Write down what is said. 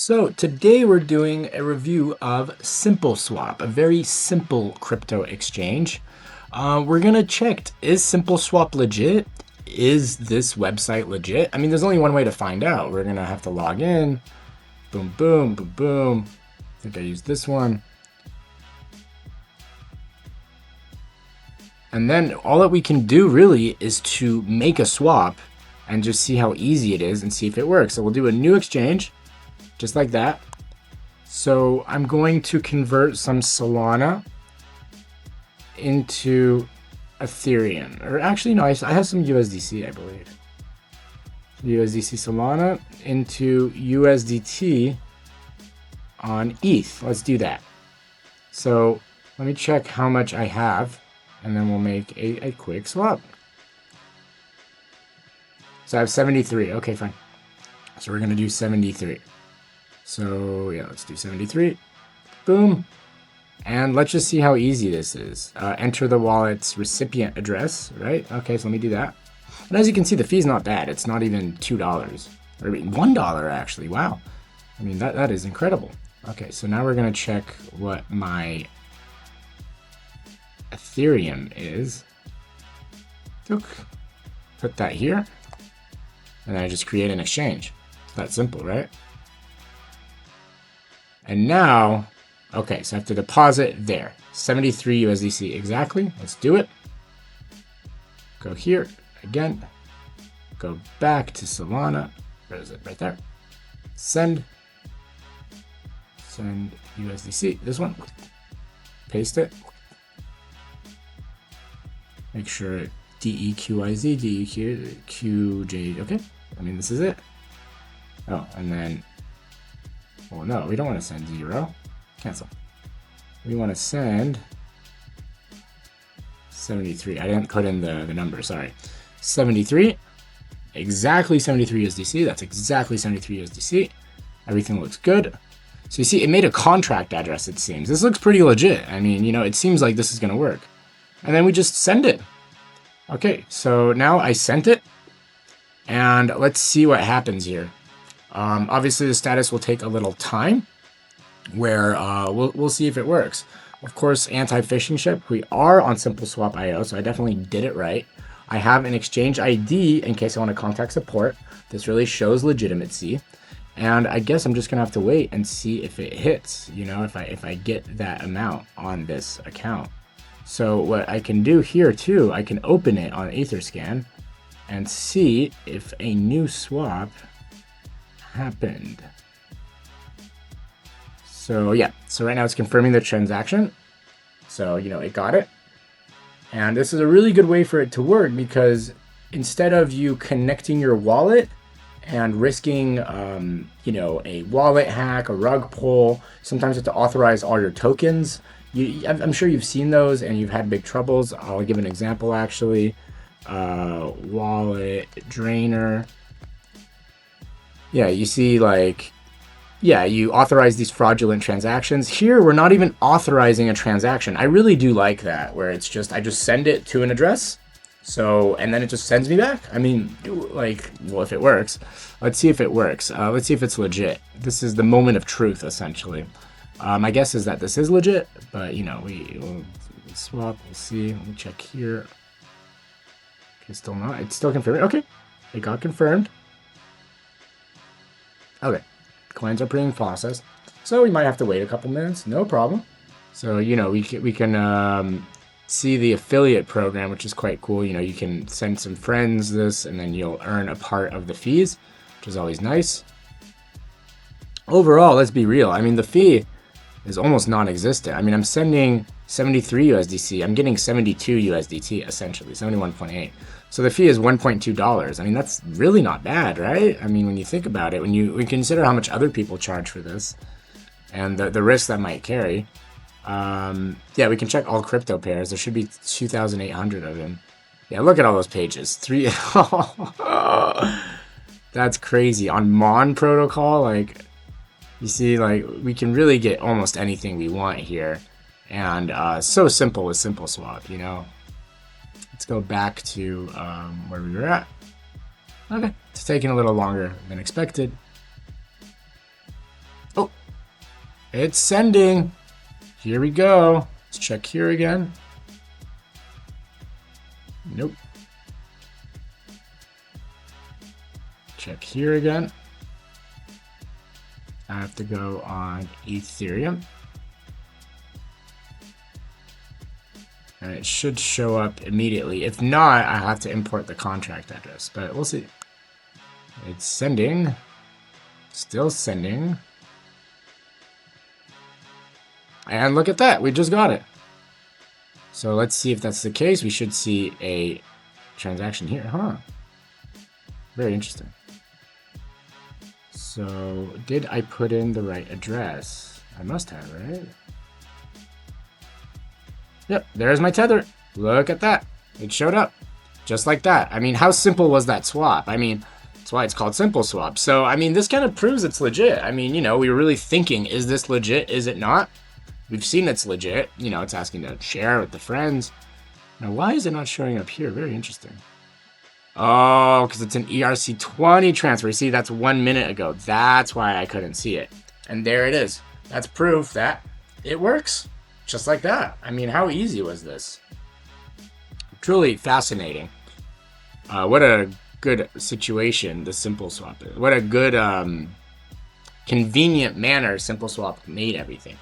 So today we're doing a review of SimpleSwap, a very simple crypto exchange. We're gonna check, is SimpleSwap legit? Is this website legit? I mean, there's only one way to find out. We're gonna have to log in. Boom, boom, boom, boom. I think I used this one. And then all that we can do really is to make a swap and just see how easy it is and see if it works. So we'll do a new exchange. Just like that. So I'm going to convert some Solana into Ethereum. Or actually, no, I have some USDC, I believe. USDC Solana into USDT on ETH. Let's do that. So let me check how much I have, and then we'll make a quick swap. So I have 73. Okay, fine. So we're going to do 73. So yeah, let's do 73. Boom. And let's just see how easy this is. Enter the wallet's recipient address, right? Okay, so let me do that. And as you can see, the fee's not bad. It's not even $2. Or $1 actually. Wow. I mean, that is incredible. Okay, so now we're going to check what my Ethereum is. Put that here. And then I just create an exchange. It's that simple, right? And now, okay, so I have to deposit there. 73 USDC exactly. Let's do it. Go here again. Go back to Solana. Where is it? Right there. Send. Send USDC. This one. Paste it. Make sure DEQIZ, DEQJ. Okay. I mean, this is it. Oh, and then. Well, no, we don't want to send 0. Cancel. We want to send 73. I didn't put in the number, sorry. 73. Exactly 73 USDC. That's exactly 73 USDC. Everything looks good. So you see, it made a contract address, it seems. This looks pretty legit. I mean, you know, it seems like this is going to work. And then we just send it. Okay, so now I sent it. And let's see what happens here. Obviously, the status will take a little time, where we'll see if it works. Of course, anti-phishing ship. We are on SimpleSwap.io, so I definitely did it right. I have an exchange ID in case I want to contact support. This really shows legitimacy, and I guess I'm just gonna have to wait and see if it hits. You know, if I get that amount on this account. So what I can do here too, I can open it on Etherscan and see if a new swap happened. So yeah, so right now it's confirming the transaction. So, you know, it got it. And this is a really good way for it to work, because instead of you connecting your wallet and risking, you know, a wallet hack, a rug pull, sometimes you have to authorize all your tokens. I'm sure you've seen those and you've had big troubles. I'll give an example actually. Wallet drainer. Yeah, you see, like, yeah, you authorize these fraudulent transactions. Here, we're not even authorizing a transaction. I really do like that, where it's just, I just send it to an address. So, and then it just sends me back. I mean, like, well, if it works, let's see if it works. Let's see if it's legit. This is the moment of truth, essentially. My guess is that this is legit, but, you know, we'll swap, we'll see. Let me check here. Okay, still not. It's still confirmed. Okay, it got confirmed. Okay, coins are being processed, so we might have to wait a couple minutes. No problem. So, you know, we can see the affiliate program, which is quite cool. You know, you can send some friends this, and then you'll earn a part of the fees, which is always nice. Overall, let's be real. I mean, the fee is almost non-existent. I mean, I'm sending 73 USDC. I'm getting 72 USDT, essentially, 71.8. So the fee is $1.2. I mean, that's really not bad, right? I mean, when you think about it, when you consider how much other people charge for this and the risk that might carry. Yeah, we can check all crypto pairs. There should be 2,800 of them. Yeah, look at all those pages. That's crazy. On Mon protocol, like, you see, like, we can really get almost anything we want here. And so simple with SimpleSwap, you know. Let's go back to where we were at. Okay, it's taking a little longer than expected. It's sending. Here we go. Let's check here again. Nope. Check here again. I have to go on Ethereum. And it should show up immediately. If not, I have to import the contract address, but we'll see. It's sending. Still sending. And look at that, we just got it. So let's see if that's the case. We should see a transaction here, huh? Very interesting. So did I put in the right address? I must have, right? Yep, there's my tether. Look at that. It showed up just like that. I mean, how simple was that swap? I mean, that's why it's called SimpleSwap. So, I mean, this kind of proves it's legit. I mean, you know, we were really thinking, is this legit? Is it not? We've seen it's legit. You know, it's asking to share with the friends. Now, why is it not showing up here? Very interesting. Oh, because it's an ERC20 transfer. See, that's 1 minute ago. That's why I couldn't see it. And there it is. That's proof that it works. Just like that. I mean, how easy was this? Truly fascinating. What a good situation the SimpleSwap is. What a good, convenient manner SimpleSwap made everything.